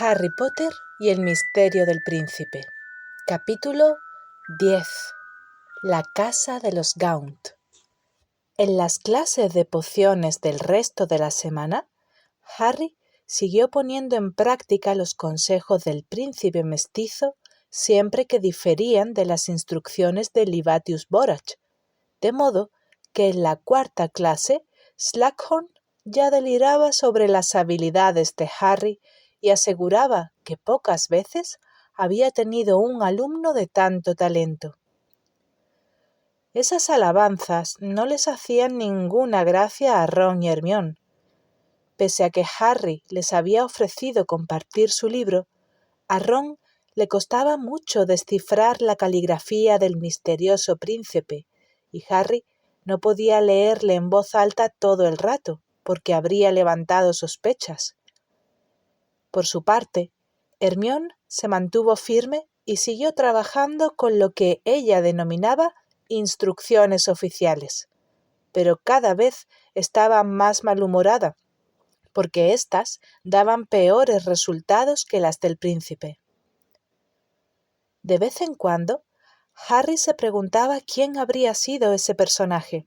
Harry Potter y el misterio del príncipe. Capítulo 10. La casa de los Gaunt. En las clases de pociones del resto de la semana, Harry siguió poniendo en práctica los consejos del príncipe mestizo siempre que diferían de las instrucciones de Libatius Borach, de modo que en la cuarta clase Slughorn ya deliraba sobre las habilidades de Harry y aseguraba que pocas veces había tenido un alumno de tanto talento. Esas alabanzas no les hacían ninguna gracia a Ron y Hermione. Pese a que Harry les había ofrecido compartir su libro, a Ron le costaba mucho descifrar la caligrafía del misterioso príncipe, y Harry no podía leerle en voz alta todo el rato, porque habría levantado sospechas. Por su parte, Hermione se mantuvo firme y siguió trabajando con lo que ella denominaba instrucciones oficiales, pero cada vez estaba más malhumorada, porque éstas daban peores resultados que las del príncipe. De vez en cuando, Harry se preguntaba quién habría sido ese personaje.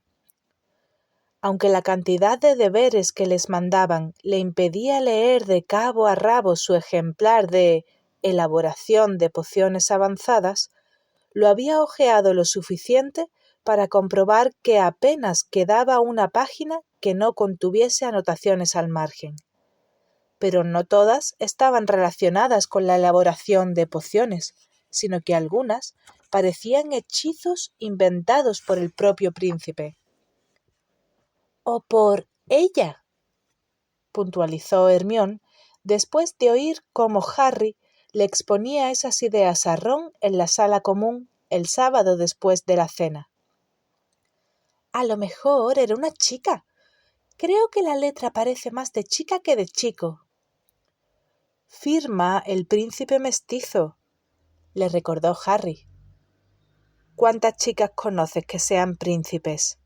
Aunque la cantidad de deberes que les mandaban le impedía leer de cabo a rabo su ejemplar de elaboración de pociones avanzadas, lo había hojeado lo suficiente para comprobar que apenas quedaba una página que no contuviese anotaciones al margen. Pero no todas estaban relacionadas con la elaboración de pociones, sino que algunas parecían hechizos inventados por el propio príncipe. «O por ella», puntualizó Hermione, después de oír cómo Harry le exponía esas ideas a Ron en la sala común el sábado después de la cena. «A lo mejor era una chica. Creo que la letra parece más de chica que de chico». «Firma el príncipe mestizo», le recordó Harry. «¿Cuántas chicas conoces que sean príncipes?»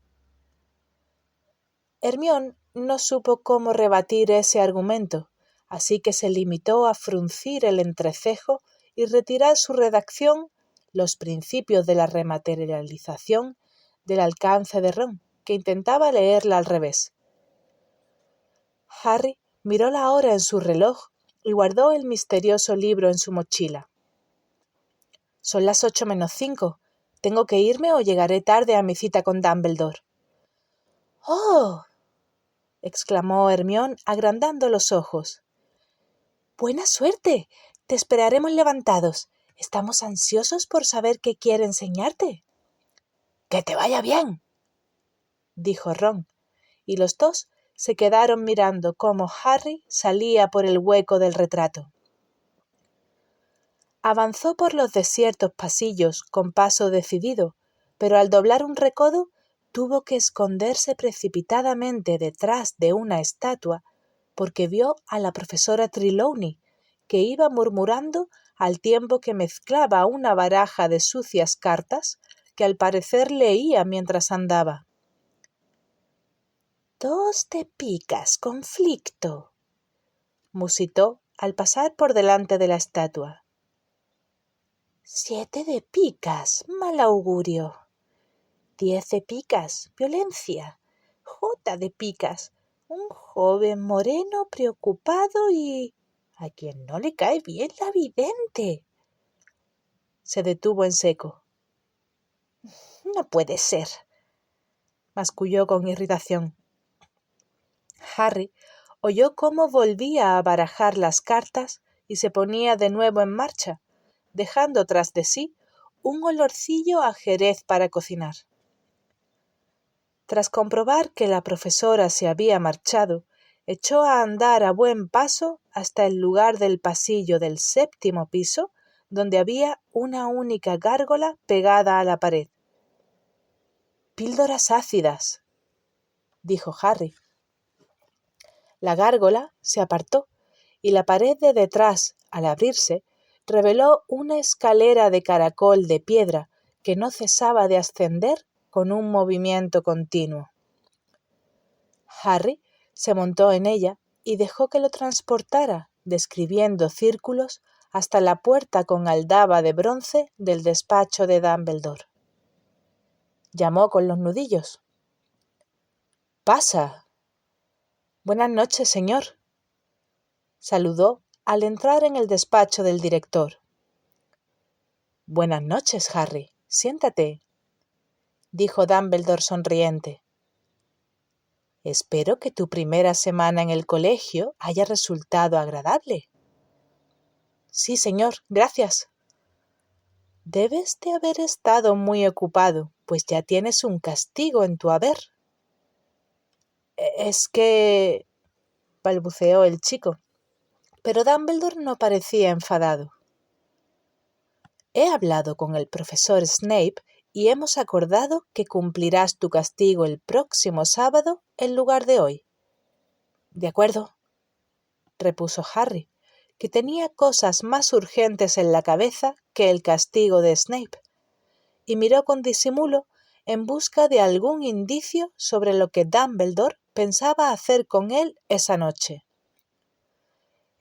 Hermione no supo cómo rebatir ese argumento, así que se limitó a fruncir el entrecejo y retirar su redacción, Los principios de la rematerialización, del alcance de Ron, que intentaba leerla al revés. Harry miró la hora en su reloj y guardó el misterioso libro en su mochila. «Son las 8:05. ¿Tengo que irme o llegaré tarde a mi cita con Dumbledore?» «¡Oh!», exclamó Hermione agrandando los ojos. «Buena suerte. Te esperaremos levantados. Estamos ansiosos por saber qué quiere enseñarte». «¡Que te vaya bien!», dijo Ron, y los dos se quedaron mirando cómo Harry salía por el hueco del retrato. Avanzó por los desiertos pasillos con paso decidido, pero al doblar un recodo tuvo que esconderse precipitadamente detrás de una estatua porque vio a la profesora Trelawney, que iba murmurando al tiempo que mezclaba una baraja de sucias cartas que al parecer leía mientras andaba. «2 de picas, conflicto», musitó al pasar por delante de la estatua. «7 de picas, mal augurio. 10 de picas, violencia. J de picas, un joven moreno preocupado y a quien no le cae bien la vidente». Se detuvo en seco. «No puede ser», masculló con irritación. Harry oyó cómo volvía a barajar las cartas y se ponía de nuevo en marcha, dejando tras de sí un olorcillo a jerez para cocinar. Tras comprobar que la profesora se había marchado, echó a andar a buen paso hasta el lugar del pasillo del 7º piso, donde había una única gárgola pegada a la pared. «Píldoras ácidas», dijo Harry. La gárgola se apartó y la pared de detrás, al abrirse, reveló una escalera de caracol de piedra que no cesaba de ascender con un movimiento continuo. Harry se montó en ella y dejó que lo transportara, describiendo círculos hasta la puerta con aldaba de bronce del despacho de Dumbledore. Llamó con los nudillos. —¡Pasa! —Buenas noches, señor —saludó al entrar en el despacho del director. —Buenas noches, Harry. Siéntate —dijo Dumbledore sonriente—. Espero que tu primera semana en el colegio haya resultado agradable. —Sí, señor, gracias. Debes de haber estado muy ocupado, pues ya tienes un castigo en tu haber. Es que... balbuceó el chico, pero Dumbledore no parecía enfadado. He hablado con el profesor Snape y hemos acordado que cumplirás tu castigo el próximo sábado en lugar de hoy. —De acuerdo —repuso Harry, que tenía cosas más urgentes en la cabeza que el castigo de Snape, y miró con disimulo en busca de algún indicio sobre lo que Dumbledore pensaba hacer con él esa noche.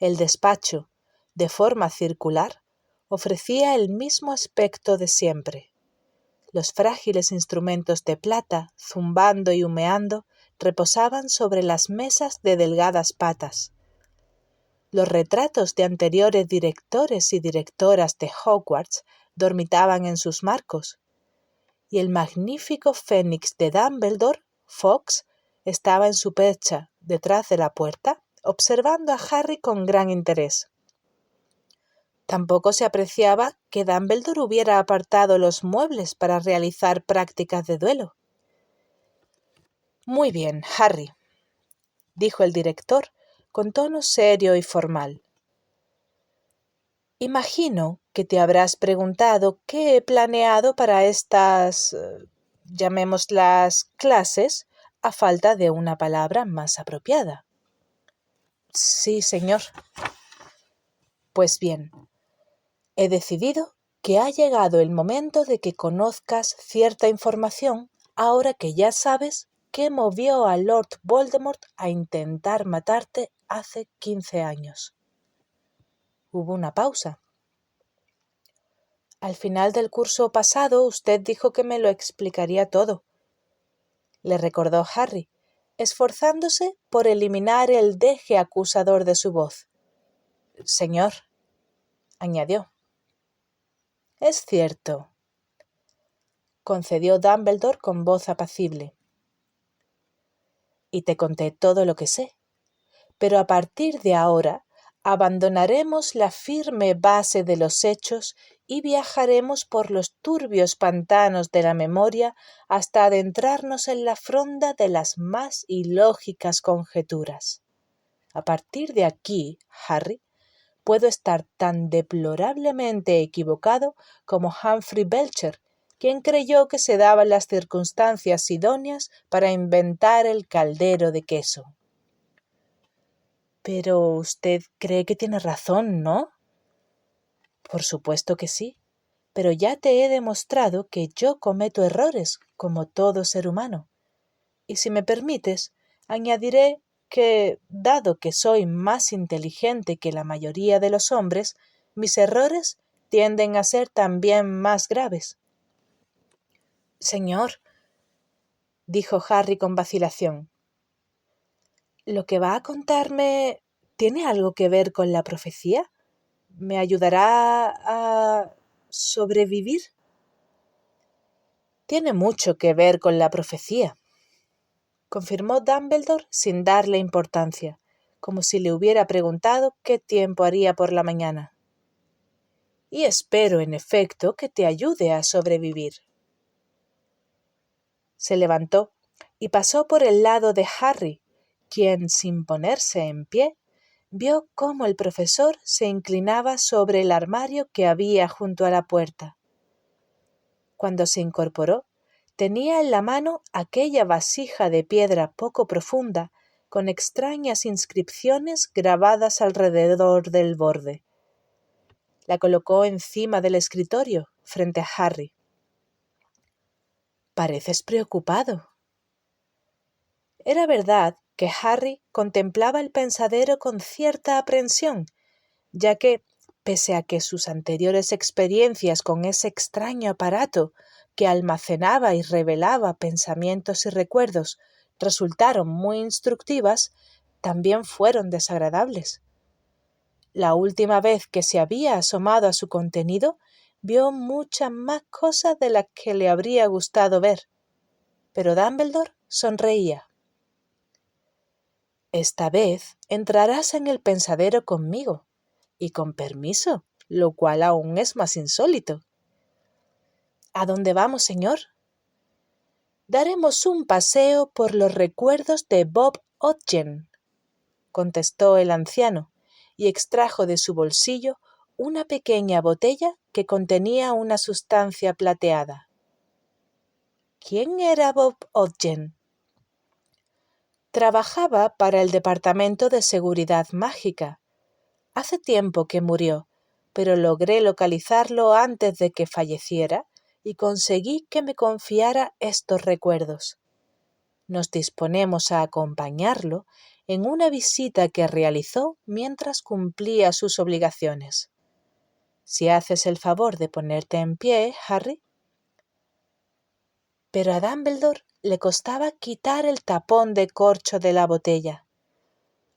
El despacho, de forma circular, ofrecía el mismo aspecto de siempre. Los frágiles instrumentos de plata, zumbando y humeando, reposaban sobre las mesas de delgadas patas. Los retratos de anteriores directores y directoras de Hogwarts dormitaban en sus marcos, y el magnífico fénix de Dumbledore, Fawkes, estaba en su percha, detrás de la puerta, observando a Harry con gran interés. Tampoco se apreciaba que Dumbledore hubiera apartado los muebles para realizar prácticas de duelo. —Muy bien, Harry —dijo el director con tono serio y formal—. Imagino que te habrás preguntado qué he planeado para estas, llamémoslas clases, a falta de una palabra más apropiada. —Sí, señor. —Pues bien, he decidido que ha llegado el momento de que conozcas cierta información ahora que ya sabes qué movió a Lord Voldemort a intentar matarte hace 15 años. Hubo una pausa. —Al final del curso pasado usted dijo que me lo explicaría todo —le recordó Harry, esforzándose por eliminar el deje acusador de su voz. —Señor —añadió. —Es cierto —concedió Dumbledore con voz apacible—. Y te conté todo lo que sé. Pero a partir de ahora abandonaremos la firme base de los hechos y viajaremos por los turbios pantanos de la memoria hasta adentrarnos en la fronda de las más ilógicas conjeturas. A partir de aquí, Harry, puedo estar tan deplorablemente equivocado como Humphrey Belcher, quien creyó que se daban las circunstancias idóneas para inventar el caldero de queso. —Pero usted cree que tiene razón, ¿no? —Por supuesto que sí, pero ya te he demostrado que yo cometo errores, como todo ser humano. Y si me permites, añadiré que, dado que soy más inteligente que la mayoría de los hombres, mis errores tienden a ser también más graves. —Señor —dijo Harry con vacilación—, ¿lo que va a contarme tiene algo que ver con la profecía? ¿Me ayudará a sobrevivir? Tiene mucho que ver con la profecía —confirmó Dumbledore sin darle importancia, como si le hubiera preguntado qué tiempo haría por la mañana—. Y espero, en efecto, que te ayude a sobrevivir. Se levantó y pasó por el lado de Harry, quien, sin ponerse en pie, vio cómo el profesor se inclinaba sobre el armario que había junto a la puerta. Cuando se incorporó, tenía en la mano aquella vasija de piedra poco profunda, con extrañas inscripciones grabadas alrededor del borde. La colocó encima del escritorio, frente a Harry. —Pareces preocupado. Era verdad que Harry contemplaba el pensadero con cierta aprensión, ya que, pese a que sus anteriores experiencias con ese extraño aparato que almacenaba y revelaba pensamientos y recuerdos resultaron muy instructivas, también fueron desagradables. La última vez que se había asomado a su contenido, vio muchas más cosas de las que le habría gustado ver, pero Dumbledore sonreía. Esta vez entrarás en el pensadero conmigo, y con permiso, lo cual aún es más insólito. ¿A dónde vamos, señor? Daremos un paseo por los recuerdos de Bob Ogden, contestó el anciano, y extrajo de su bolsillo una pequeña botella que contenía una sustancia plateada. ¿Quién era Bob Ogden? Trabajaba para el Departamento de Seguridad Mágica. Hace tiempo que murió, pero logré localizarlo antes de que falleciera y conseguí que me confiara estos recuerdos. Nos disponemos a acompañarlo en una visita que realizó mientras cumplía sus obligaciones. Si haces el favor de ponerte en pie, Harry. Pero a Dumbledore le costaba quitar el tapón de corcho de la botella.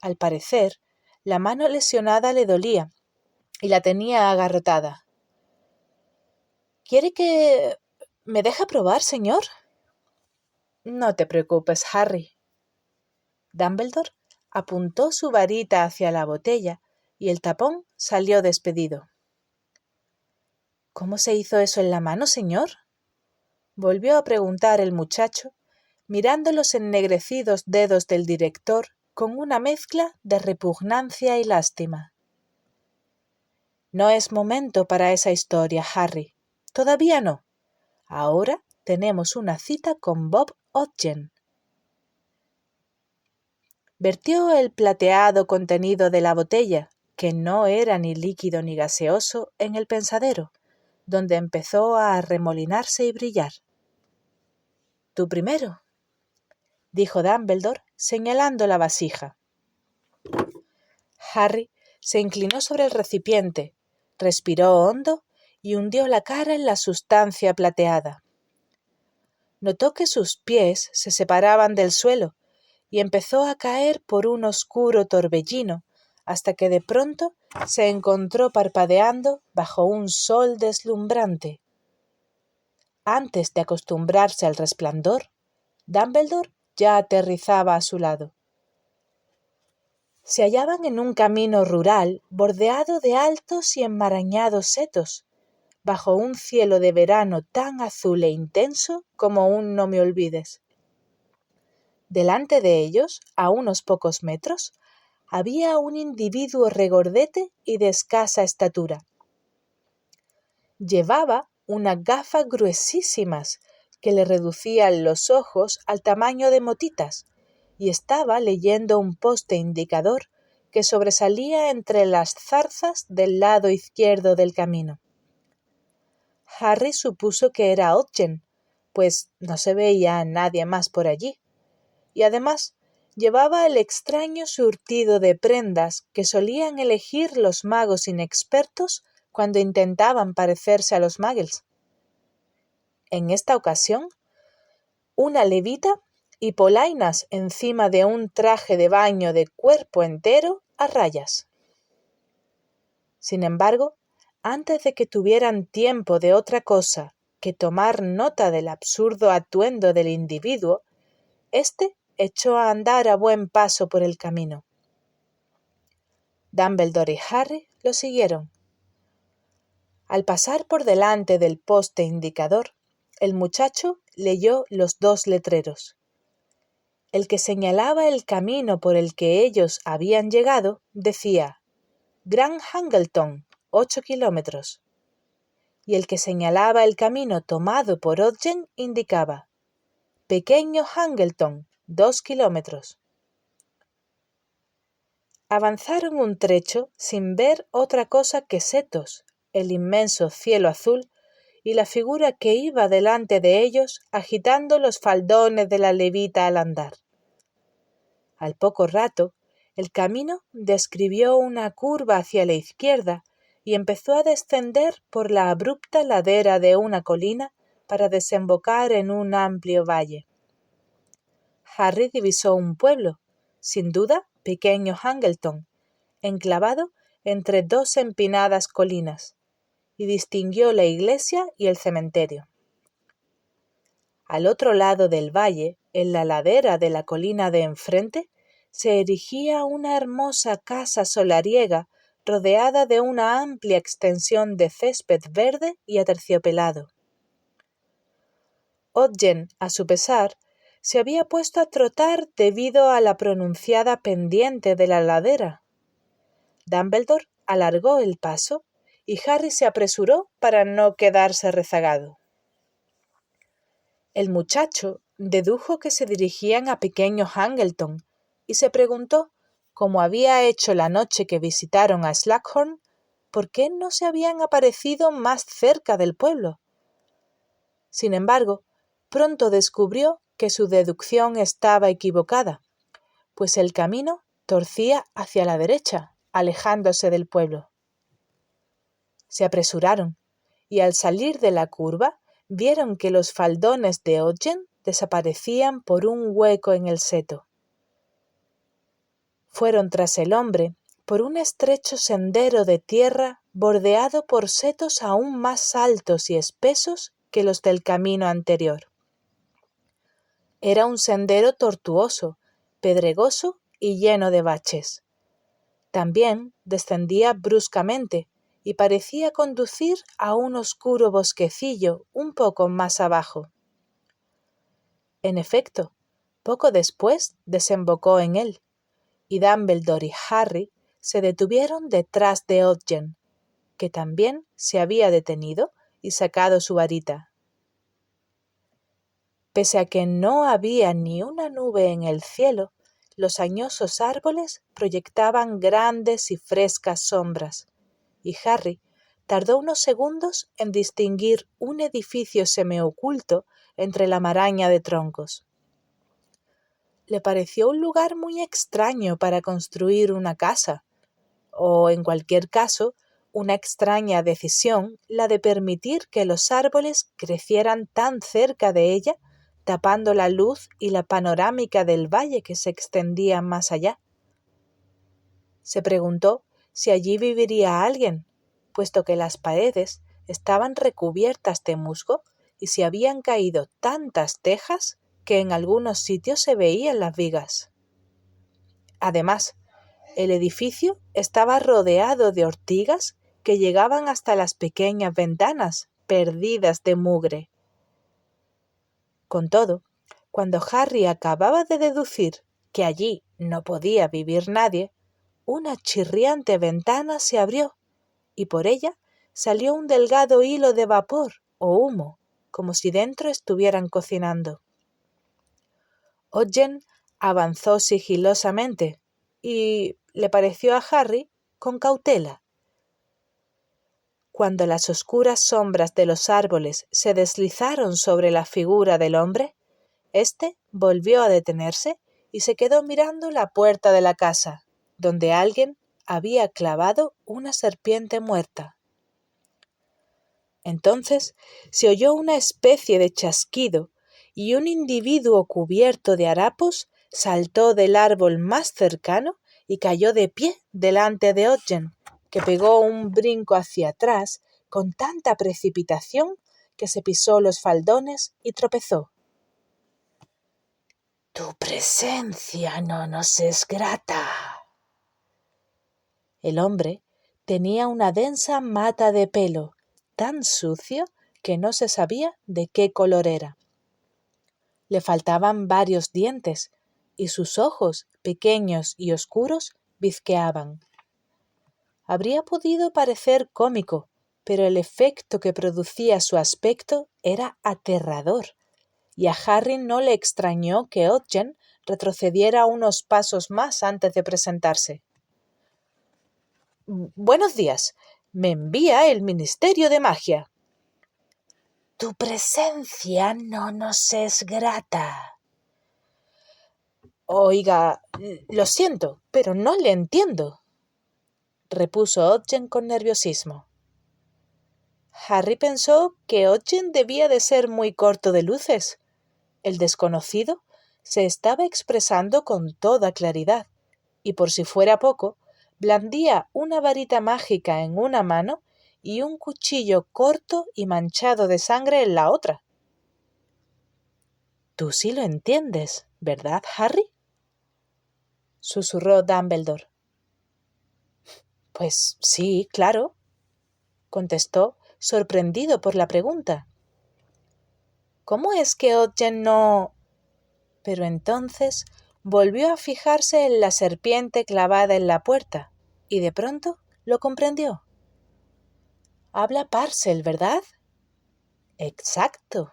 Al parecer, la mano lesionada le dolía y la tenía agarrotada. ¿Quiere que me deje probar, señor? No te preocupes, Harry. Dumbledore apuntó su varita hacia la botella y el tapón salió despedido. ¿Cómo se hizo eso en la mano, señor? Volvió a preguntar el muchacho, mirando los ennegrecidos dedos del director con una mezcla de repugnancia y lástima. No es momento para esa historia, Harry. Todavía no. Ahora tenemos una cita con Bob Ogden. Vertió el plateado contenido de la botella, que no era ni líquido ni gaseoso, en el pensadero, donde empezó a arremolinarse y brillar. Tú primero, dijo Dumbledore, señalando la vasija. Harry se inclinó sobre el recipiente, respiró hondo y hundió la cara en la sustancia plateada. Notó que sus pies se separaban del suelo y empezó a caer por un oscuro torbellino hasta que de pronto se encontró parpadeando bajo un sol deslumbrante. Antes de acostumbrarse al resplandor, Dumbledore ya aterrizaba a su lado. Se hallaban en un camino rural bordeado de altos y enmarañados setos, bajo un cielo de verano tan azul e intenso como un no me olvides. Delante de ellos, a unos pocos metros, había un individuo regordete y de escasa estatura. Llevaba unas gafas gruesísimas que le reducían los ojos al tamaño de motitas y estaba leyendo un poste indicador que sobresalía entre las zarzas del lado izquierdo del camino. Harry supuso que era Ogden, pues no se veía a nadie más por allí, y además llevaba el extraño surtido de prendas que solían elegir los magos inexpertos cuando intentaban parecerse a los muggles. En esta ocasión, una levita y polainas encima de un traje de baño de cuerpo entero a rayas. Sin embargo, antes de que tuvieran tiempo de otra cosa que tomar nota del absurdo atuendo del individuo, éste echó a andar a buen paso por el camino. Dumbledore y Harry lo siguieron. Al pasar por delante del poste indicador, el muchacho leyó los dos letreros. El que señalaba el camino por el que ellos habían llegado decía Gran Hangleton, 8 kilómetros. Y el que señalaba el camino tomado por Ogden indicaba Pequeño Hangleton, 2 kilómetros. Avanzaron un trecho sin ver otra cosa que setos, el inmenso cielo azul y la figura que iba delante de ellos agitando los faldones de la levita al andar. Al poco rato, el camino describió una curva hacia la izquierda y empezó a descender por la abrupta ladera de una colina para desembocar en un amplio valle. Harry divisó un pueblo, sin duda pequeño Hangleton, enclavado entre dos empinadas colinas, y distinguió la iglesia y el cementerio. Al otro lado del valle, en la ladera de la colina de enfrente, se erigía una hermosa casa solariega rodeada de una amplia extensión de césped verde y aterciopelado. Ogden, a su pesar, se había puesto a trotar debido a la pronunciada pendiente de la ladera. Dumbledore alargó el paso y Harry se apresuró para no quedarse rezagado. El muchacho dedujo que se dirigían a pequeño Hangleton y se preguntó, como había hecho la noche que visitaron a Slughorn, por qué no se habían aparecido más cerca del pueblo. Sin embargo, pronto descubrió que su deducción estaba equivocada, pues el camino torcía hacia la derecha, alejándose del pueblo. Se apresuraron, y al salir de la curva, vieron que los faldones de Ogden desaparecían por un hueco en el seto. Fueron tras el hombre por un estrecho sendero de tierra bordeado por setos aún más altos y espesos que los del camino anterior. Era un sendero tortuoso, pedregoso y lleno de baches. También descendía bruscamente y parecía conducir a un oscuro bosquecillo un poco más abajo. En efecto, poco después desembocó en él, y Dumbledore y Harry se detuvieron detrás de Ogden, que también se había detenido y sacado su varita. Pese a que no había ni una nube en el cielo, los añosos árboles proyectaban grandes y frescas sombras, y Harry tardó unos segundos en distinguir un edificio semioculto entre la maraña de troncos. Le pareció un lugar muy extraño para construir una casa, o, en cualquier caso, una extraña decisión la de permitir que los árboles crecieran tan cerca de ella, tapando la luz y la panorámica del valle que se extendía más allá. Se preguntó si allí viviría alguien, puesto que las paredes estaban recubiertas de musgo y se habían caído tantas tejas que en algunos sitios se veían las vigas. Además, el edificio estaba rodeado de ortigas que llegaban hasta las pequeñas ventanas, perdidas de mugre. Con todo, cuando Harry acababa de deducir que allí no podía vivir nadie, una chirriante ventana se abrió y por ella salió un delgado hilo de vapor o humo, como si dentro estuvieran cocinando. Ogden avanzó sigilosamente y le pareció a Harry con cautela. Cuando las oscuras sombras de los árboles se deslizaron sobre la figura del hombre, éste volvió a detenerse y se quedó mirando la puerta de la casa, donde alguien había clavado una serpiente muerta. Entonces se oyó una especie de chasquido y un individuo cubierto de harapos saltó del árbol más cercano y cayó de pie delante de Ogden, que pegó un brinco hacia atrás con tanta precipitación que se pisó los faldones y tropezó. «Tu presencia no nos es grata». El hombre tenía una densa mata de pelo, tan sucio que no se sabía de qué color era. Le faltaban varios dientes y sus ojos, pequeños y oscuros, bizqueaban. Habría podido parecer cómico, pero el efecto que producía su aspecto era aterrador, y a Harry no le extrañó que Ogden retrocediera unos pasos más antes de presentarse. «Buenos días. Me envía el Ministerio de Magia». «Tu presencia no nos es grata». Oiga, lo siento, pero no le entiendo, repuso Ogden con nerviosismo. Harry pensó que Ogden debía de ser muy corto de luces. El desconocido se estaba expresando con toda claridad, y por si fuera poco, blandía una varita mágica en una mano y un cuchillo corto y manchado de sangre en la otra. Tú sí lo entiendes, ¿verdad, Harry?, susurró Dumbledore. Pues sí, claro, contestó, sorprendido por la pregunta. ¿Cómo es que Ogden no...? Pero entonces volvió a fijarse en la serpiente clavada en la puerta, y de pronto lo comprendió. Habla Parcel, ¿verdad? Exacto.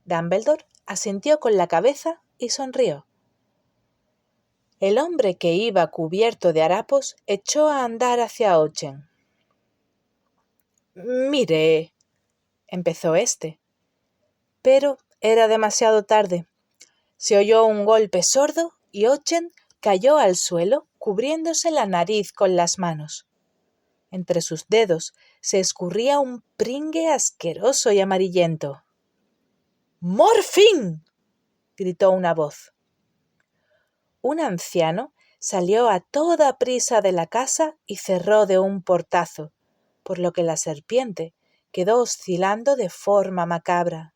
Dumbledore asintió con la cabeza y sonrió. El hombre que iba cubierto de harapos echó a andar hacia Ogden. Mire, empezó éste, pero era demasiado tarde. Se oyó un golpe sordo y Ogden cayó al suelo, cubriéndose la nariz con las manos. Entre sus dedos se escurría un pringue asqueroso y amarillento. ¡Morfin!, gritó una voz. Un anciano salió a toda prisa de la casa y cerró de un portazo, por lo que la serpiente quedó oscilando de forma macabra.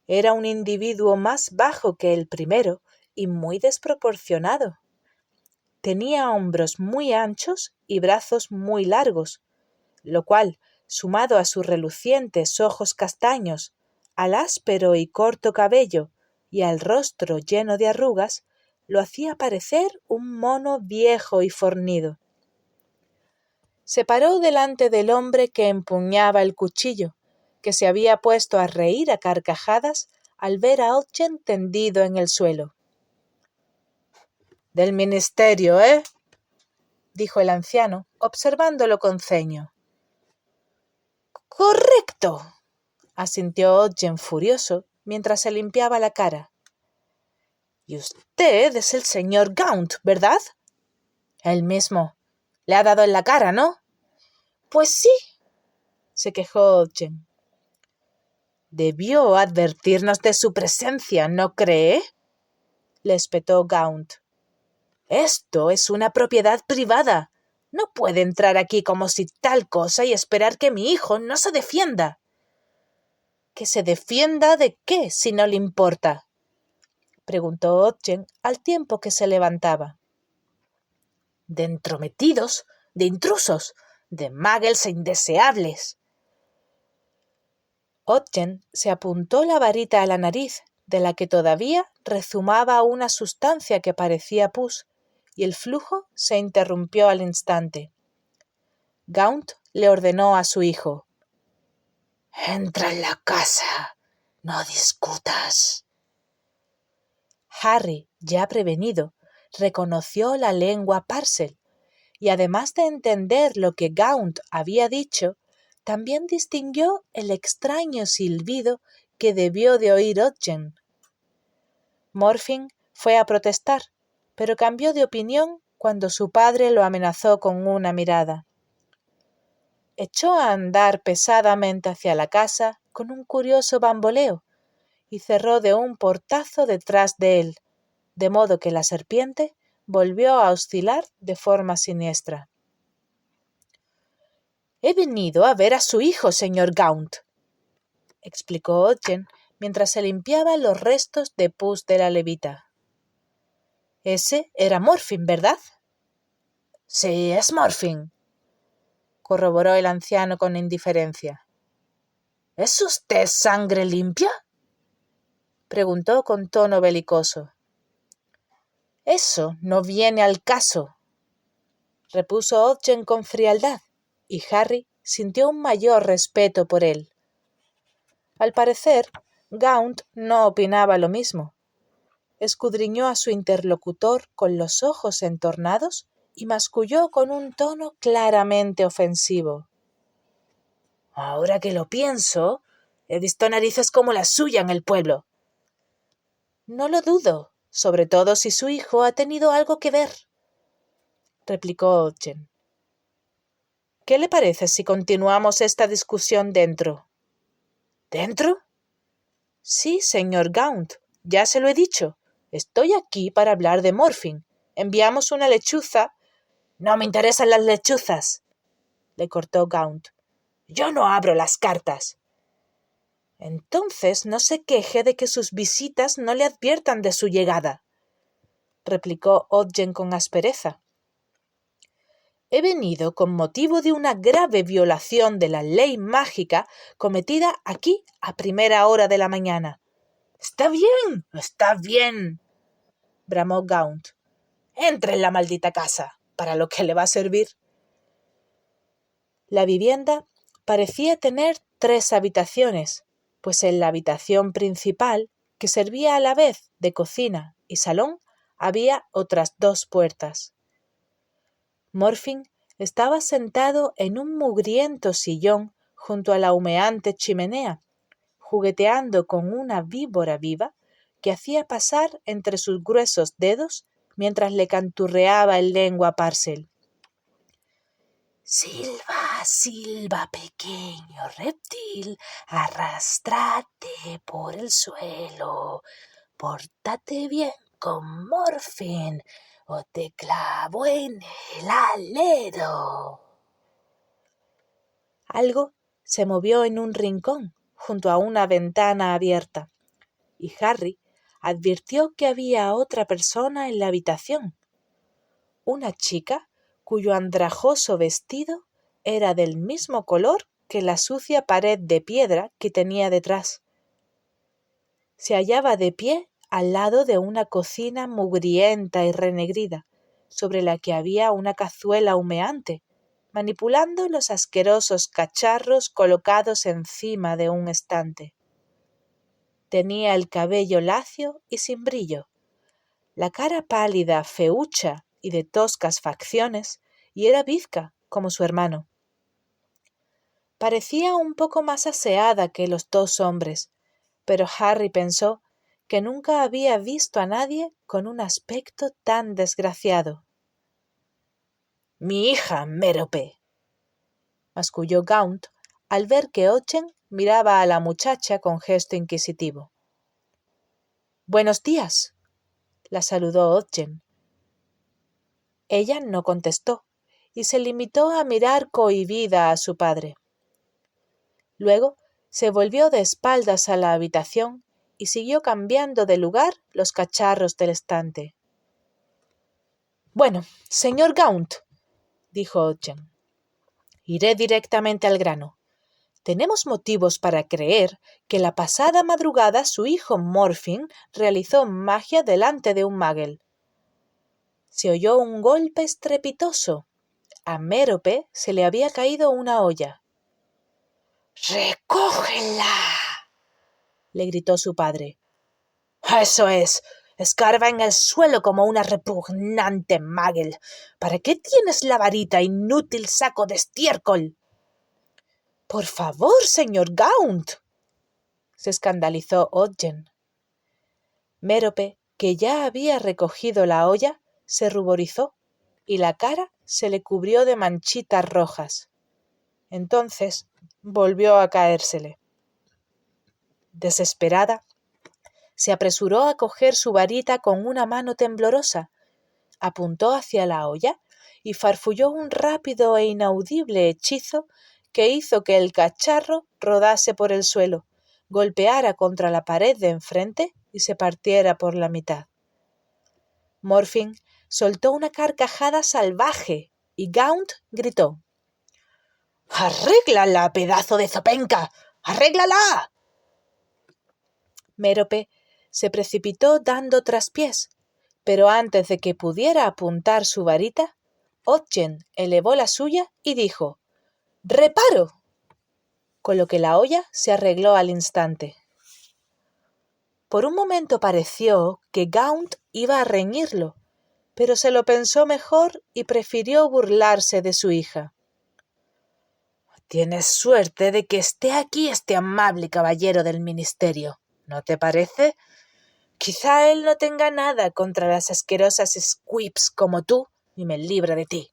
Era un individuo más bajo que el primero y muy desproporcionado. Tenía hombros muy anchos y brazos muy largos, lo cual, sumado a sus relucientes ojos castaños, al áspero y corto cabello y al rostro lleno de arrugas, lo hacía parecer un mono viejo y fornido. Se paró delante del hombre que empuñaba el cuchillo, que se había puesto a reír a carcajadas al ver a Ogden tendido en el suelo. «Del ministerio, ¿eh?», dijo el anciano, observándolo con ceño. «Correcto», asintió Ogden furioso mientras se limpiaba la cara. «Y usted es el señor Gaunt, ¿verdad?». «El mismo. Le ha dado en la cara, ¿no?». «Pues sí», se quejó Ogden. «Debió advertirnos de su presencia, ¿no cree?», le espetó Gaunt. «Esto es una propiedad privada. No puede entrar aquí como si tal cosa y esperar que mi hijo no se defienda». «¿Que se defienda de qué, si no le importa?», preguntó Ogden al tiempo que se levantaba. «De entrometidos, de intrusos, de muggles e indeseables». Ogden se apuntó la varita a la nariz, de la que todavía rezumaba una sustancia que parecía pus, y el flujo se interrumpió al instante. Gaunt le ordenó a su hijo: «Entra en la casa, no discutas». Harry, ya prevenido, reconoció la lengua Parcel, y además de entender lo que Gaunt había dicho, también distinguió el extraño silbido que debió de oír Ogden. Morfin fue a protestar, pero cambió de opinión cuando su padre lo amenazó con una mirada. Echó a andar pesadamente hacia la casa con un curioso bamboleo y cerró de un portazo detrás de él, de modo que la serpiente volvió a oscilar de forma siniestra. «He venido a ver a su hijo, señor Gaunt», explicó Ogden mientras se limpiaba los restos de pus de la levita. «Ese era Morfin, ¿verdad?». «Sí, es Morfin», corroboró el anciano con indiferencia. «¿Es usted sangre limpia?», preguntó con tono belicoso. «Eso no viene al caso», repuso Ogden con frialdad, y Harry sintió un mayor respeto por él. Al parecer, Gaunt no opinaba lo mismo. Escudriñó a su interlocutor con los ojos entornados y masculló con un tono claramente ofensivo. «Ahora que lo pienso, he visto narices como la suya en el pueblo». «No lo dudo», sobre todo si su hijo ha tenido algo que ver, replicó Ogden. ¿Qué le parece si continuamos esta discusión dentro? ¿Dentro? Sí, señor Gaunt, ya se lo he dicho. Estoy aquí para hablar de Morfin. Enviamos una lechuza. No me interesan las lechuzas, le cortó Gaunt. Yo no abro las cartas. Entonces no se queje de que sus visitas no le adviertan de su llegada, replicó Ogden con aspereza. He venido con motivo de una grave violación de la ley mágica cometida aquí a primera hora de la mañana. Está bien, bramó Gaunt. Entre en la maldita casa, para lo que le va a servir. La vivienda parecía tener 3 habitaciones, pues en la habitación principal, que servía a la vez de cocina y salón, había otras 2 puertas. Morfin estaba sentado en un mugriento sillón junto a la humeante chimenea, jugueteando con una víbora viva que hacía pasar entre sus gruesos dedos mientras le canturreaba en lengua parcel. Silba, silba, pequeño reptil, arrástrate por el suelo, pórtate bien con Morfin o te clavo en el alero. Algo se movió en un rincón junto a una ventana abierta, y Harry advirtió que había otra persona en la habitación. Una chica cuyo andrajoso vestido era del mismo color que la sucia pared de piedra que tenía detrás. Se hallaba de pie al lado de una cocina mugrienta y renegrida, sobre la que había una cazuela humeante, manipulando los asquerosos cacharros colocados encima de un estante. Tenía el cabello lacio y sin brillo, la cara pálida, feucha y de toscas facciones, y era bizca como su hermano. Parecía un poco más aseada que los 2 hombres, pero Harry pensó que nunca había visto a nadie con un aspecto tan desgraciado. «Mi hija, Mérope», masculló Gaunt al ver que Ogden miraba a la muchacha con gesto inquisitivo. «Buenos días», la saludó Ogden. Ella no contestó y se limitó a mirar cohibida a su padre. Luego se volvió de espaldas a la habitación y siguió cambiando de lugar los cacharros del estante. «Bueno, señor Gaunt», dijo Ogden, «iré directamente al grano. Tenemos motivos para creer que la pasada madrugada su hijo Morfin realizó magia delante de un Muggle. Se oyó un golpe estrepitoso. A Mérope se le había caído una olla. «¡Recógela!», le gritó su padre. «Eso es. Escarba en el suelo como una repugnante Muggle. ¿Para qué tienes la varita, inútil saco de estiércol?» «Por favor, señor Gaunt», se escandalizó Ogden. Mérope, que ya había recogido la olla, se ruborizó y la cara se le cubrió de manchitas rojas. Entonces volvió a caérsele. Desesperada, se apresuró a coger su varita con una mano temblorosa, apuntó hacia la olla y farfulló un rápido e inaudible hechizo que hizo que el cacharro rodase por el suelo, golpeara contra la pared de enfrente y se partiera por la mitad. Morfin soltó una carcajada salvaje y Gaunt gritó: «¡Arréglala, pedazo de zopenca! ¡Arréglala!». Mérope se precipitó dando traspiés, pero antes de que pudiera apuntar su varita, Ogden elevó la suya y dijo: «¡Reparo!», con lo que la olla se arregló al instante. Por un momento pareció que Gaunt iba a reñirlo, pero se lo pensó mejor y prefirió burlarse de su hija. «Tienes suerte de que esté aquí este amable caballero del ministerio, ¿no te parece? Quizá él no tenga nada contra las asquerosas squibs como tú y me libre de ti.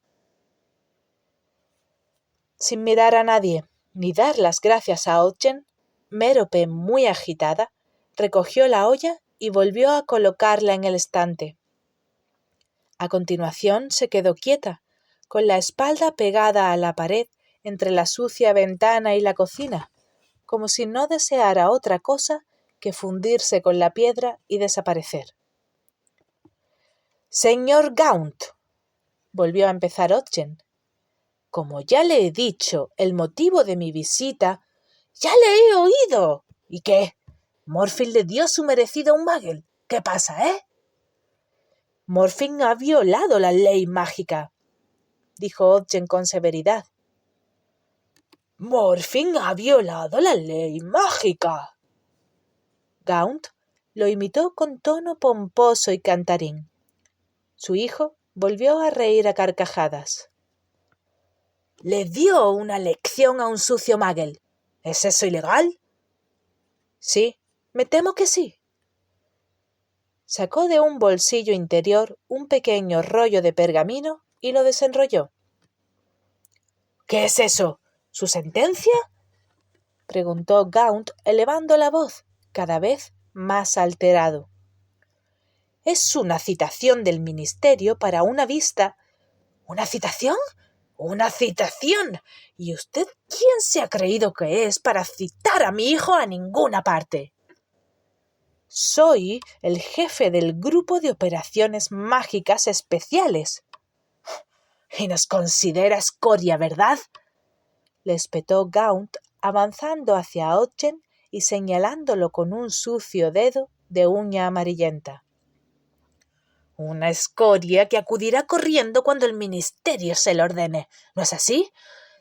Sin mirar a nadie ni dar las gracias a Ogden, Mérope, muy agitada, recogió la olla y volvió a colocarla en el estante. A continuación se quedó quieta, con la espalda pegada a la pared entre la sucia ventana y la cocina, como si no deseara otra cosa que fundirse con la piedra y desaparecer. «Señor Gaunt», volvió a empezar Ogden, «como ya le he dicho el motivo de mi visita». «Ya le he oído». «¿Y qué? Morfin le dio su merecido a un muggle. ¿Qué pasa, Morfin ha violado la ley mágica», dijo Ogden con severidad. «Morfin ha violado la ley mágica». Gaunt lo imitó con tono pomposo y cantarín. Su hijo volvió a reír a carcajadas. «Le dio una lección a un sucio muggle. ¿Es eso ilegal?» «Sí, me temo que sí». Sacó de un bolsillo interior un pequeño rollo de pergamino y lo desenrolló. «¿Qué es eso? ¿Su sentencia?», preguntó Gaunt, elevando la voz, cada vez más alterado. «Es una citación del ministerio para una vista». «¿Una citación? ¡Una citación! ¿Y usted quién se ha creído que es para citar a mi hijo a ninguna parte?» «Soy el jefe del grupo de operaciones mágicas especiales». «Y nos considera escoria, ¿verdad?», le espetó Gaunt, avanzando hacia Ogden y señalándolo con un sucio dedo de uña amarillenta. «Una escoria que acudirá corriendo cuando el ministerio se lo ordene, ¿no es así?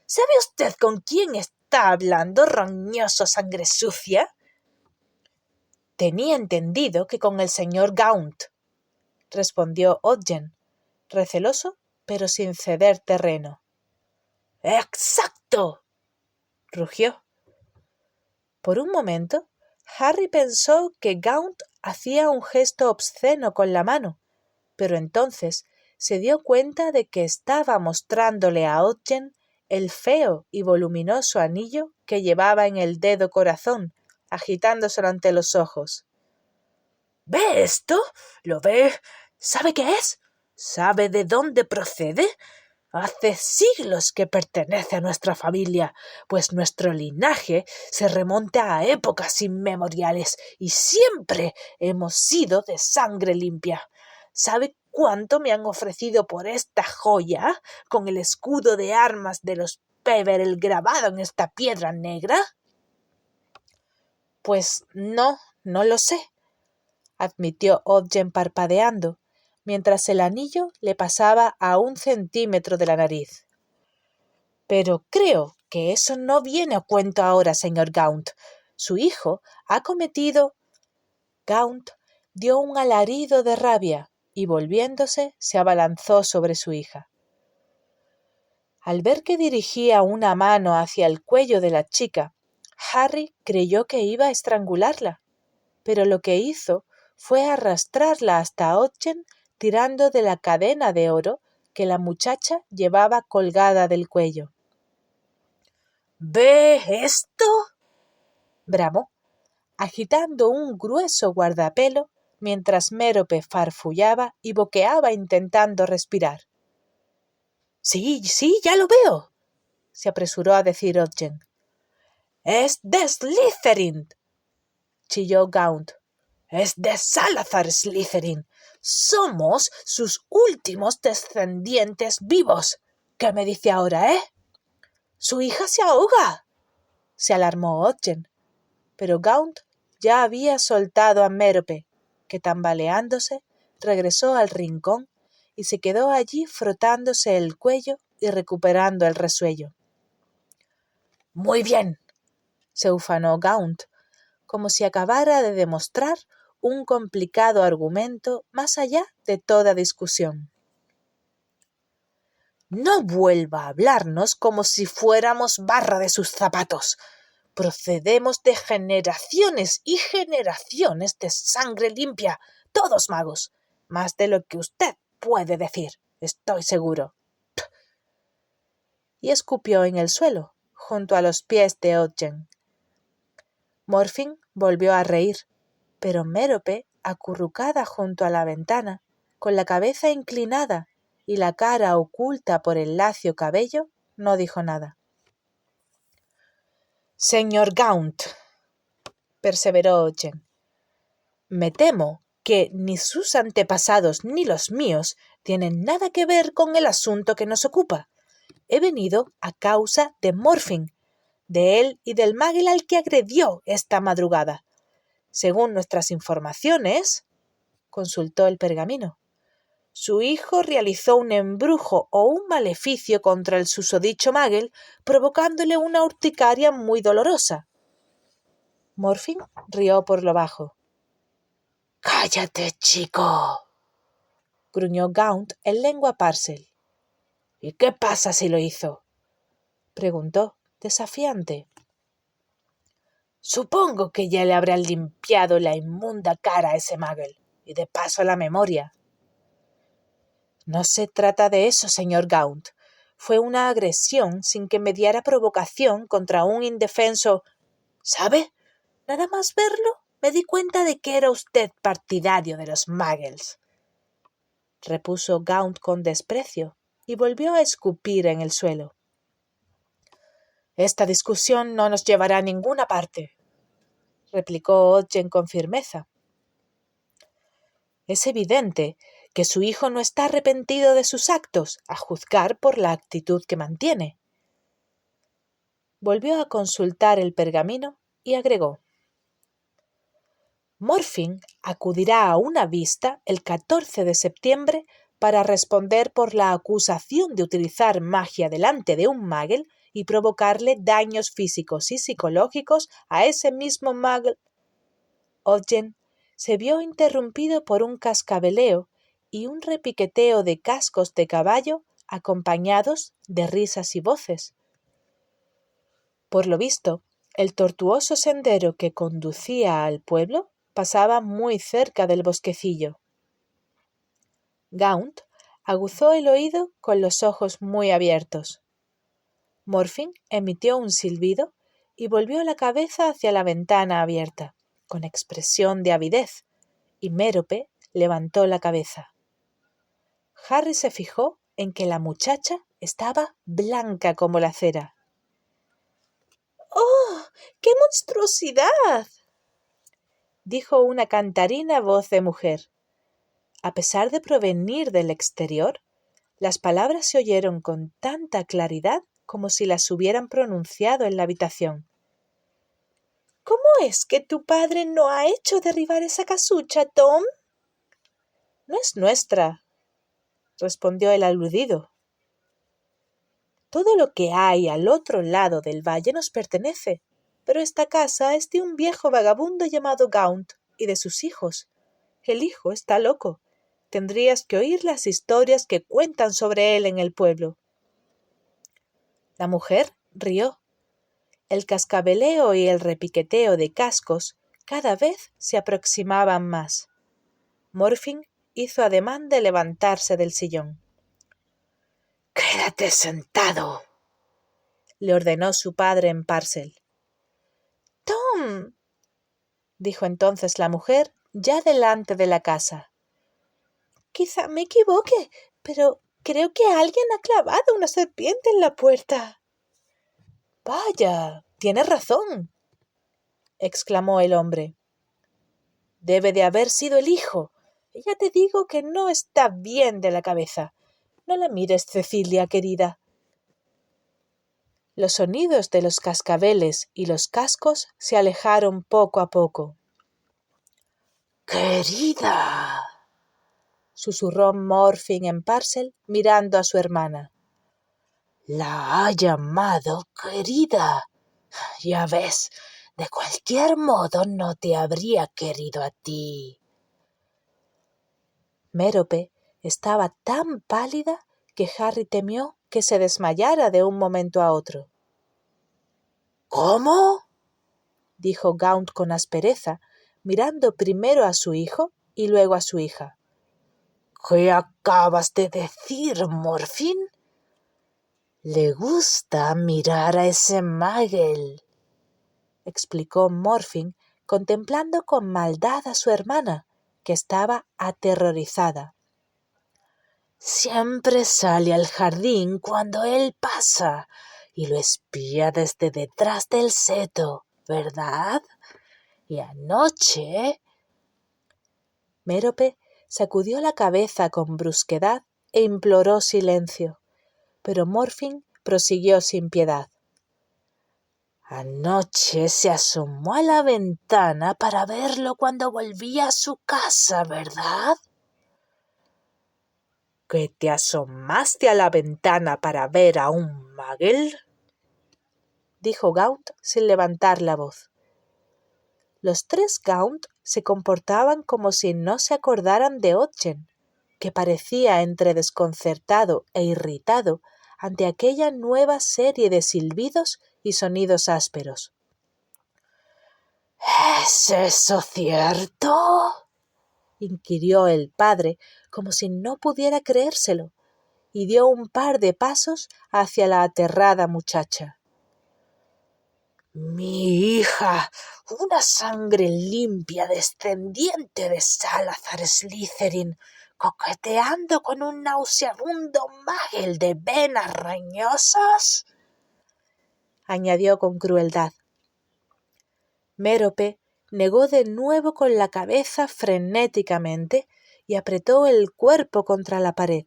¿Sabe usted con quién está hablando, roñoso sangre sucia?» «Tenía entendido que con el señor Gaunt», respondió Ogden, receloso pero sin ceder terreno. «¡Exacto!», rugió. Por un momento, Harry pensó que Gaunt hacía un gesto obsceno con la mano, pero entonces se dio cuenta de que estaba mostrándole a Ogden el feo y voluminoso anillo que llevaba en el dedo corazón, agitándoselo ante los ojos. «¿Ve esto? ¿Lo ve? ¿Sabe qué es? ¿Sabe de dónde procede? Hace siglos que pertenece a nuestra familia, pues nuestro linaje se remonta a épocas inmemoriales y siempre hemos sido de sangre limpia. ¿Sabe cuánto me han ofrecido por esta joya, con el escudo de armas de los Peverell grabado en esta piedra negra?» «Pues no lo sé», admitió Ogden parpadeando, mientras el anillo le pasaba a 1 centímetro de la nariz. «Pero creo que eso no viene a cuento ahora, señor Gaunt. Su hijo ha cometido...» Gaunt dio un alarido de rabia y, volviéndose, se abalanzó sobre su hija. Al ver que dirigía una mano hacia el cuello de la chica, Harry creyó que iba a estrangularla, pero lo que hizo fue arrastrarla hasta Ogden tirando de la cadena de oro que la muchacha llevaba colgada del cuello. «¿Ve esto?», bramó, agitando un grueso guardapelo mientras Mérope farfullaba y boqueaba intentando respirar. «Sí, ya lo veo», se apresuró a decir Ogden. «Es de Slytherin», chilló Gaunt. «Es de Salazar Slytherin. Somos sus últimos descendientes vivos. ¿Qué me dice ahora, «Su hija se ahoga», se alarmó Ogden, pero Gaunt ya había soltado a Mérope, que tambaleándose regresó al rincón y se quedó allí frotándose el cuello y recuperando el resuello. «Muy bien», se ufanó Gaunt, como si acabara de demostrar un complicado argumento más allá de toda discusión. «No vuelva a hablarnos como si fuéramos barra de sus zapatos. Procedemos de generaciones y generaciones de sangre limpia, todos magos, más de lo que usted puede decir, estoy seguro. Y escupió en el suelo, junto a los pies de Ogden. Morfin volvió a reír, pero Mérope, acurrucada junto a la ventana, con la cabeza inclinada y la cara oculta por el lacio cabello, no dijo nada. «Señor Gaunt», perseveró Ogden, «me temo que ni sus antepasados ni los míos tienen nada que ver con el asunto que nos ocupa. He venido a causa de Morfin, de él y del Magel al que agredió esta madrugada. Según nuestras informaciones», consultó el pergamino, «su hijo realizó un embrujo o un maleficio contra el susodicho Magel, provocándole una urticaria muy dolorosa». Morfin rió por lo bajo. «¡Cállate, chico!», gruñó Gaunt en lengua parcel. «¿Y qué pasa si lo hizo?», preguntó, desafiante. «Supongo que ya le habrán limpiado la inmunda cara a ese Magel, y de paso la memoria». «No se trata de eso, señor Gaunt. Fue una agresión sin que mediara provocación contra un indefenso. ¿Sabe? Nada más verlo, me di cuenta de que era usted partidario de los Magels», repuso Gaunt con desprecio, y volvió a escupir en el suelo. «Esta discusión no nos llevará a ninguna parte», replicó Ogden con firmeza. «Es evidente que su hijo no está arrepentido de sus actos, a juzgar por la actitud que mantiene». Volvió a consultar el pergamino y agregó: «Morfin acudirá a una vista el 14 de septiembre para responder por la acusación de utilizar magia delante de un Magel y provocarle daños físicos y psicológicos a ese mismo Magel». Ogden se vio interrumpido por un cascabeleo y un repiqueteo de cascos de caballo acompañados de risas y voces. Por lo visto, el tortuoso sendero que conducía al pueblo pasaba muy cerca del bosquecillo. Gaunt aguzó el oído con los ojos muy abiertos. Morfin emitió un silbido y volvió la cabeza hacia la ventana abierta, con expresión de avidez, y Mérope levantó la cabeza. Harry se fijó en que la muchacha estaba blanca como la cera. «¡Oh, qué monstruosidad!», dijo una cantarina voz de mujer. A pesar de provenir del exterior, las palabras se oyeron con tanta claridad como si las hubieran pronunciado en la habitación. «¿Cómo es que tu padre no ha hecho derribar esa casucha, Tom?» «No es nuestra», respondió el aludido. «Todo lo que hay al otro lado del valle nos pertenece, pero esta casa es de un viejo vagabundo llamado Gaunt y de sus hijos. El hijo está loco. Tendrías que oír las historias que cuentan sobre él en el pueblo». La mujer rió. El cascabeleo y el repiqueteo de cascos cada vez se aproximaban más. Morfin hizo ademán de levantarse del sillón. «¡Quédate sentado!», le ordenó su padre en parcel. «Tom», dijo entonces la mujer, ya delante de la casa. «Quizá me equivoque, pero creo que alguien ha clavado una serpiente en la puerta». «Vaya, tienes razón», exclamó el hombre. «Debe de haber sido el hijo. Ya te digo que no está bien de la cabeza. No la mires, Cecilia, querida». Los sonidos de los cascabeles y los cascos se alejaron poco a poco. «¡Querida!», susurró Morfin en parcel mirando a su hermana. «La ha llamado querida. Ya ves, de cualquier modo no te habría querido a ti». Mérope estaba tan pálida que Harry temió que se desmayara de un momento a otro. «¿Cómo?», dijo Gaunt con aspereza, mirando primero a su hijo y luego a su hija. ¿Qué acabas de decir, Morfin? Le gusta mirar a ese Muggle, explicó Morfin, contemplando con maldad a su hermana, que estaba aterrorizada. Siempre sale al jardín cuando él pasa y lo espía desde detrás del seto, ¿verdad? Y anoche... Mérope sacudió la cabeza con brusquedad e imploró silencio, pero Morfin prosiguió sin piedad. Anoche se asomó a la ventana para verlo cuando volvía a su casa, ¿verdad? ¿Que te asomaste a la ventana para ver a un Muggle? Dijo Gaunt sin levantar la voz. Los tres Gaunt se comportaban como si no se acordaran de Otgen, que parecía entre desconcertado e irritado ante aquella nueva serie de silbidos y sonidos ásperos. ¿Es eso cierto?, inquirió el padre, como si no pudiera creérselo, y dio un par de pasos hacia la aterrada muchacha. Mi hija, una sangre limpia descendiente de Salazar Slytherin, coqueteando con un nauseabundo Muggle de venas roñosas, añadió con crueldad. Mérope negó de nuevo con la cabeza frenéticamente y apretó el cuerpo contra la pared.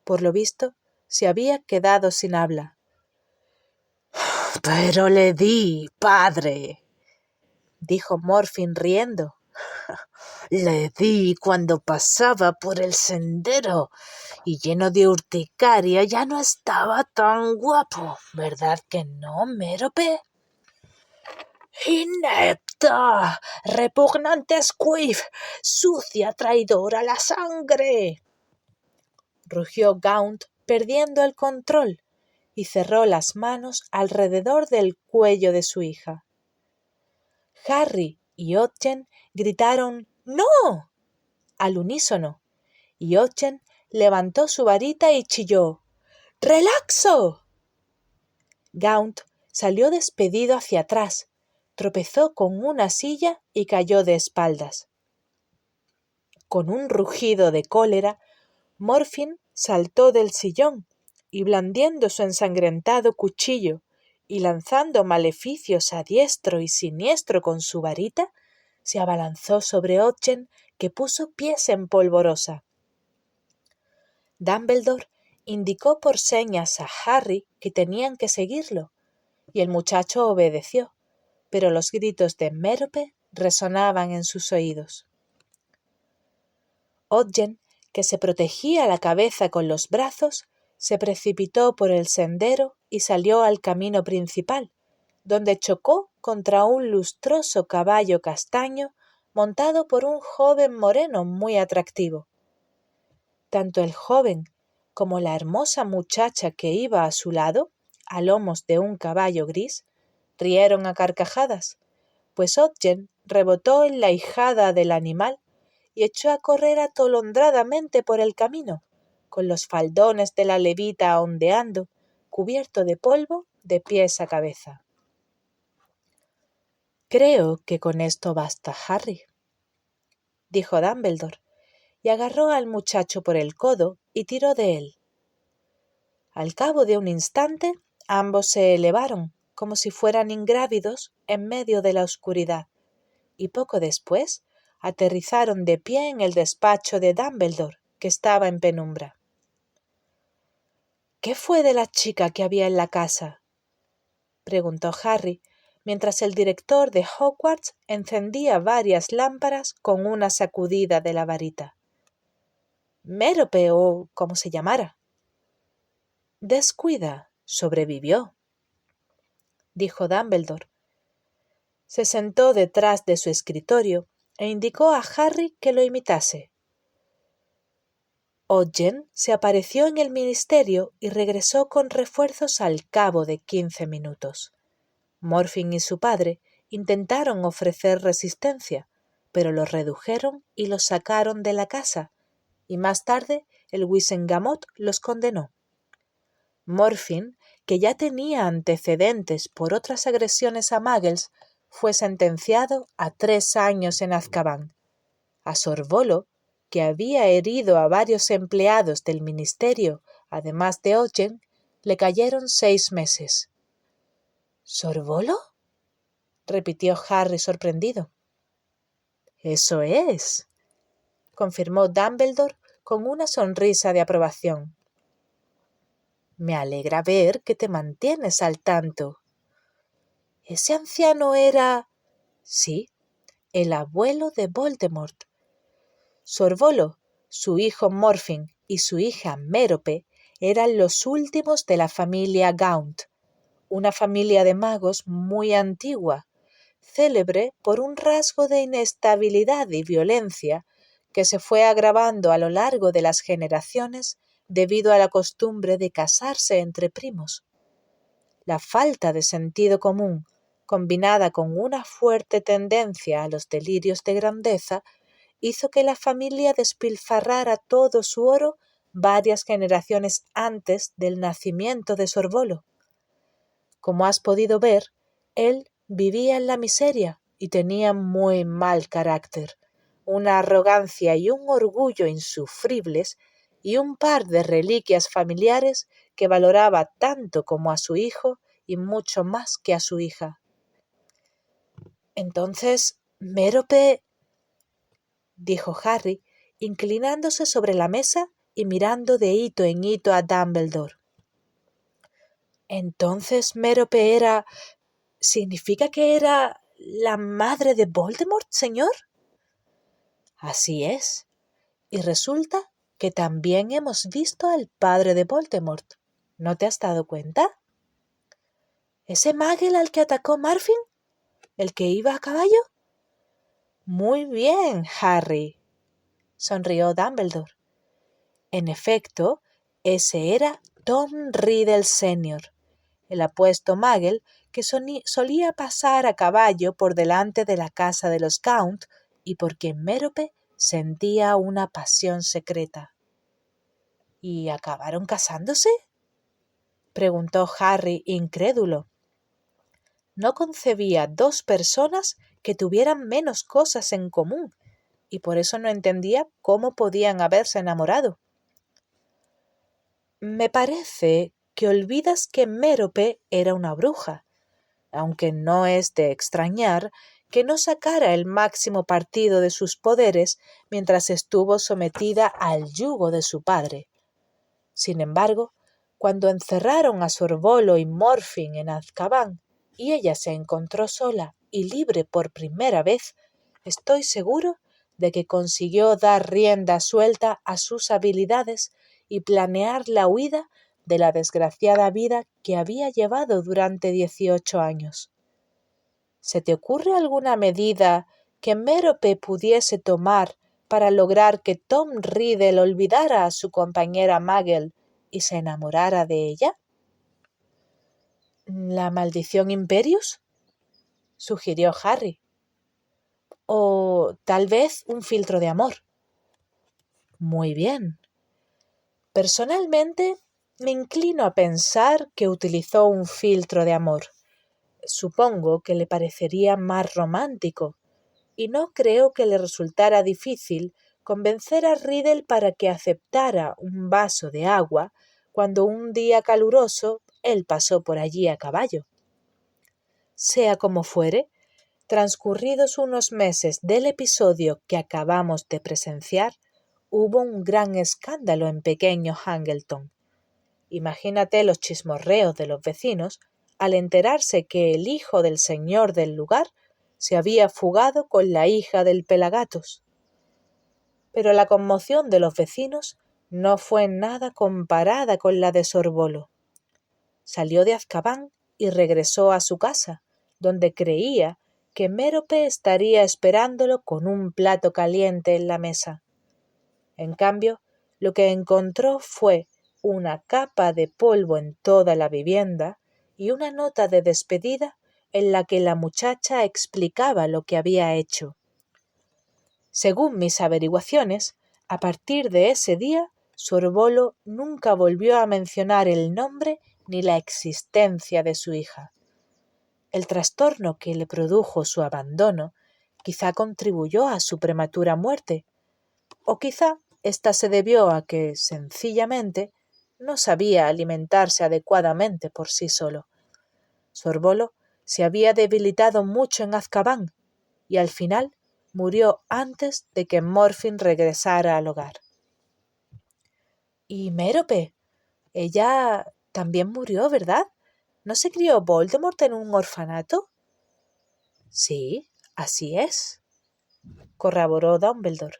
Por lo visto, se había quedado sin habla. Pero le di, padre, dijo Morfin riendo. Le di cuando pasaba por el sendero y lleno de urticaria ya no estaba tan guapo, ¿verdad que no, Mérope? ¡Inepta! ¡Repugnante Squiff! ¡Sucia traidora a la sangre!, rugió Gaunt perdiendo el control y cerró las manos alrededor del cuello de su hija. Harry y Otgen gritaron «¡No!» al unísono, y Otgen levantó su varita y chilló «¡Relaxo!». Gaunt salió despedido hacia atrás, tropezó con una silla y cayó de espaldas. Con un rugido de cólera, Morfin saltó del sillón y blandiendo su ensangrentado cuchillo y lanzando maleficios a diestro y siniestro con su varita, se abalanzó sobre Otgen, que puso pies en polvorosa. Dumbledore indicó por señas a Harry que tenían que seguirlo, y el muchacho obedeció, pero los gritos de Mérope resonaban en sus oídos. Otgen, que se protegía la cabeza con los brazos, se precipitó por el sendero y salió al camino principal, donde chocó contra un lustroso caballo castaño montado por un joven moreno muy atractivo. Tanto el joven como la hermosa muchacha que iba a su lado, a lomos de un caballo gris, rieron a carcajadas, pues Otgen rebotó en la ijada del animal y echó a correr atolondradamente por el camino, con los faldones de la levita ondeando, cubierto de polvo de pies a cabeza. «Creo que con esto basta, Harry», dijo Dumbledore, y agarró al muchacho por el codo y tiró de él. Al cabo de un instante, ambos se elevaron, como si fueran ingrávidos, en medio de la oscuridad, y poco después aterrizaron de pie en el despacho de Dumbledore, que estaba en penumbra. «¿Qué fue de la chica que había en la casa?», preguntó Harry, mientras el director de Hogwarts encendía varias lámparas con una sacudida de la varita. «Mérope o como se llamara». «Descuida, sobrevivió», dijo Dumbledore. Se sentó detrás de su escritorio e indicó a Harry que lo imitase. Otgen se apareció en el ministerio y regresó con refuerzos al cabo de 15 minutos. Morfin y su padre intentaron ofrecer resistencia, pero los redujeron y los sacaron de la casa, y más tarde el Wizengamot los condenó. Morfin, que ya tenía antecedentes por otras agresiones a Muggles, fue sentenciado a 3 años en Azkaban. A Sorvolo, que había herido a varios empleados del ministerio, además de Ojen, le cayeron 6 meses. ¿Sorvolo?, repitió Harry sorprendido. Eso es, confirmó Dumbledore con una sonrisa de aprobación. Me alegra ver que te mantienes al tanto. ¿Ese anciano era...? Sí, el abuelo de Voldemort. Sorvolo, su hijo Morfin y su hija Mérope eran los últimos de la familia Gaunt, una familia de magos muy antigua, célebre por un rasgo de inestabilidad y violencia que se fue agravando a lo largo de las generaciones debido a la costumbre de casarse entre primos. La falta de sentido común, combinada con una fuerte tendencia a los delirios de grandeza, hizo que la familia despilfarrara todo su oro varias generaciones antes del nacimiento de Sorvolo. Como has podido ver, él vivía en la miseria y tenía muy mal carácter, una arrogancia y un orgullo insufribles y un par de reliquias familiares que valoraba tanto como a su hijo y mucho más que a su hija. Entonces, Mérope, dijo Harry, inclinándose sobre la mesa y mirando de hito en hito a Dumbledore. Entonces Mérope era... ¿Significa que era la madre de Voldemort, señor? Así es. Y resulta que también hemos visto al padre de Voldemort. ¿No te has dado cuenta? ¿Ese Muggle al que atacó Marfin? ¿El que iba a caballo? Muy bien, Harry, sonrió Dumbledore. En efecto, ese era Tom Riddle Sr., el apuesto Muggle que solía pasar a caballo por delante de la casa de los Gaunt y por quien Mérope sentía una pasión secreta. ¿Y acabaron casándose?, preguntó Harry incrédulo. No concebía 2 personas que tuvieran menos cosas en común, y por eso no entendía cómo podían haberse enamorado. Me parece que olvidas que Mérope era una bruja, aunque no es de extrañar que no sacara el máximo partido de sus poderes mientras estuvo sometida al yugo de su padre. Sin embargo, cuando encerraron a Sorvolo y Morfin en Azkaban y ella se encontró sola y libre por primera vez, estoy seguro de que consiguió dar rienda suelta a sus habilidades y planear la huida de la desgraciada vida que había llevado durante 18 años. ¿Se te ocurre alguna medida que Mérope pudiese tomar para lograr que Tom Riddle olvidara a su compañera Muggle y se enamorara de ella? ¿La maldición Imperius?, sugirió Harry. O tal vez un filtro de amor. Muy bien. Personalmente, me inclino a pensar que utilizó un filtro de amor. Supongo que le parecería más romántico, y no creo que le resultara difícil convencer a Riddle para que aceptara un vaso de agua cuando un día caluroso él pasó por allí a caballo. Sea como fuere, transcurridos unos meses del episodio que acabamos de presenciar, hubo un gran escándalo en pequeño Hangleton. Imagínate los chismorreos de los vecinos al enterarse que el hijo del señor del lugar se había fugado con la hija del Pelagatos. Pero la conmoción de los vecinos no fue nada comparada con la de Sorvolo. Salió de Azkaban y regresó a su casa, donde creía que Mérope estaría esperándolo con un plato caliente en la mesa. En cambio, lo que encontró fue una capa de polvo en toda la vivienda y una nota de despedida en la que la muchacha explicaba lo que había hecho. Según mis averiguaciones, a partir de ese día, Sorvolo nunca volvió a mencionar el nombre ni la existencia de su hija. El trastorno que le produjo su abandono quizá contribuyó a su prematura muerte, o quizá ésta se debió a que, sencillamente, no sabía alimentarse adecuadamente por sí solo. Sorvolo se había debilitado mucho en Azkaban y al final murió antes de que Morfin regresara al hogar. ¿Y Mérope? Ella también murió, ¿verdad? ¿No se crió Voldemort en un orfanato? Sí, así es, corroboró Dumbledore.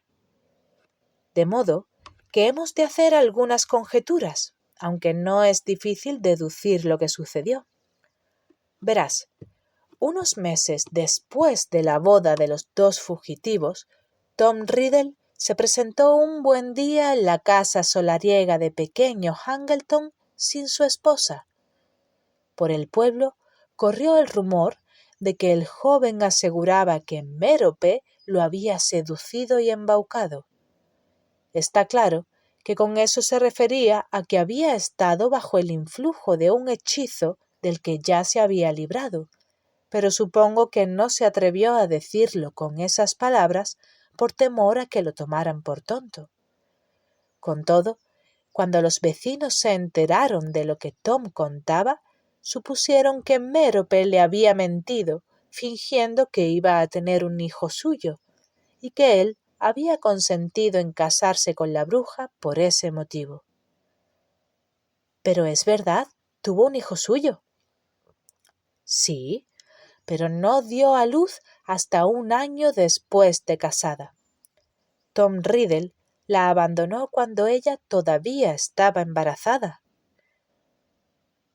De modo que hemos de hacer algunas conjeturas, aunque no es difícil deducir lo que sucedió. Verás, unos meses después de la boda de los dos fugitivos, Tom Riddle se presentó un buen día en la casa solariega de pequeño Hangleton sin su esposa. Por el pueblo corrió el rumor de que el joven aseguraba que Mérope lo había seducido y embaucado. Está claro que con eso se refería a que había estado bajo el influjo de un hechizo del que ya se había librado, pero supongo que no se atrevió a decirlo con esas palabras por temor a que lo tomaran por tonto. Con todo, cuando los vecinos se enteraron de lo que Tom contaba, supusieron que Mérope le había mentido, fingiendo que iba a tener un hijo suyo, y que él había consentido en casarse con la bruja por ese motivo. Pero es verdad, tuvo un hijo suyo. Sí, pero no dio a luz hasta un año después de casada. Tom Riddle la abandonó cuando ella todavía estaba embarazada.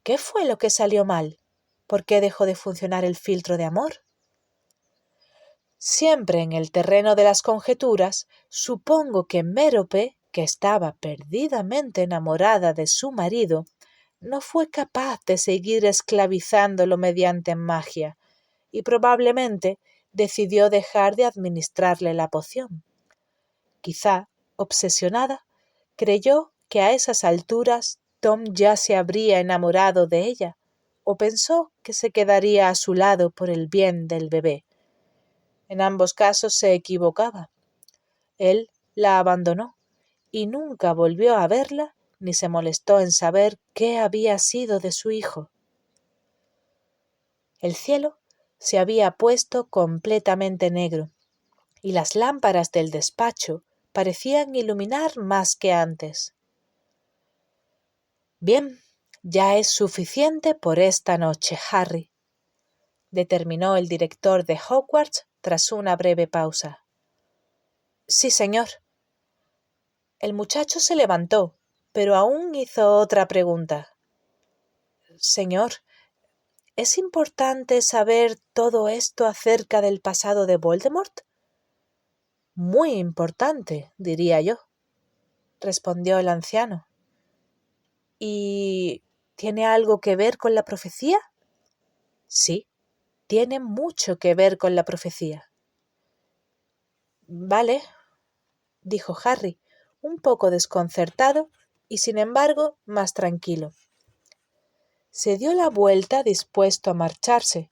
¿Qué fue lo que salió mal? ¿Por qué dejó de funcionar el filtro de amor? Siempre en el terreno de las conjeturas, supongo que Mérope, que estaba perdidamente enamorada de su marido, no fue capaz de seguir esclavizándolo mediante magia, y probablemente decidió dejar de administrarle la poción. Quizá, obsesionada, creyó que a esas alturas Tom ya se habría enamorado de ella, o pensó que se quedaría a su lado por el bien del bebé. En ambos casos se equivocaba. Él la abandonó y nunca volvió a verla ni se molestó en saber qué había sido de su hijo. El cielo se había puesto completamente negro y las lámparas del despacho parecían iluminar más que antes. Bien, ya es suficiente por esta noche, Harry, determinó el director de Hogwarts tras una breve pausa. Sí, señor. El muchacho se levantó, pero aún hizo otra pregunta. Señor, ¿es importante saber todo esto acerca del pasado de Voldemort? Muy importante, diría yo, respondió el anciano. ¿Y tiene algo que ver con la profecía? Sí, tiene mucho que ver con la profecía. Vale, dijo Harry, un poco desconcertado y sin embargo más tranquilo. Se dio la vuelta dispuesto a marcharse,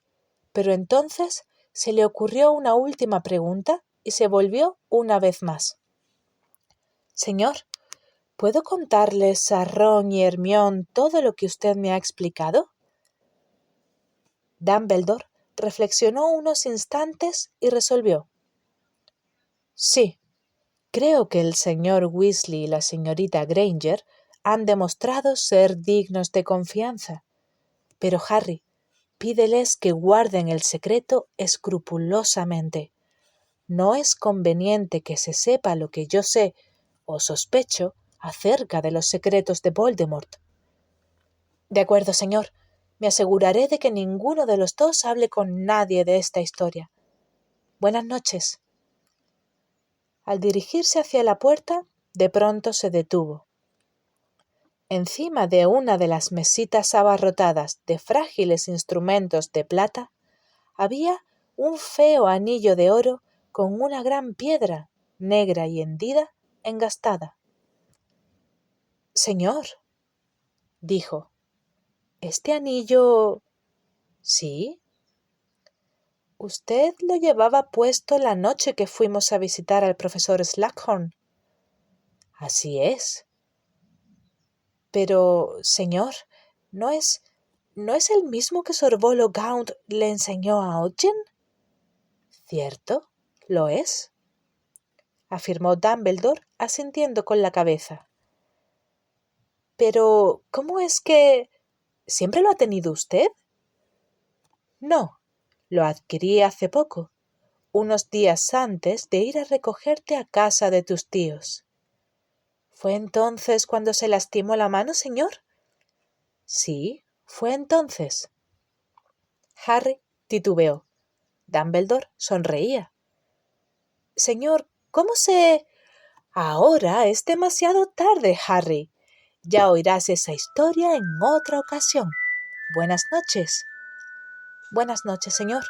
pero entonces se le ocurrió una última pregunta y se volvió una vez más. Señor, ¿puedo contarles a Ron y Hermione todo lo que usted me ha explicado? Dumbledore reflexionó unos instantes y resolvió. Sí, creo que el señor Weasley y la señorita Granger han demostrado ser dignos de confianza. Pero Harry, pídeles que guarden el secreto escrupulosamente. No es conveniente que se sepa lo que yo sé o sospecho acerca de los secretos de Voldemort. De acuerdo, señor. Me aseguraré de que ninguno de los dos hable con nadie de esta historia. Buenas noches. Al dirigirse hacia la puerta, de pronto se detuvo. Encima de una de las mesitas abarrotadas de frágiles instrumentos de plata había un feo anillo de oro con una gran piedra, negra y hendida, engastada. «Señor», dijo, «¿este anillo...?» «Sí». «Usted lo llevaba puesto la noche que fuimos a visitar al profesor Slughorn». «Así es». «Pero, señor, ¿no es el mismo que Sorbolo Gaunt le enseñó a Ogden?» «Cierto, lo es», afirmó Dumbledore asintiendo con la cabeza. «Pero, ¿cómo es que... ¿Siempre lo ha tenido usted?» «No, lo adquirí hace poco, unos días antes de ir a recogerte a casa de tus tíos». «¿Fue entonces cuando se lastimó la mano, señor?» «Sí, fue entonces». Harry titubeó. Dumbledore sonreía. «Señor, ¿cómo se...?» «Ahora es demasiado tarde, Harry. Ya oirás esa historia en otra ocasión. Buenas noches». «Buenas noches, señor».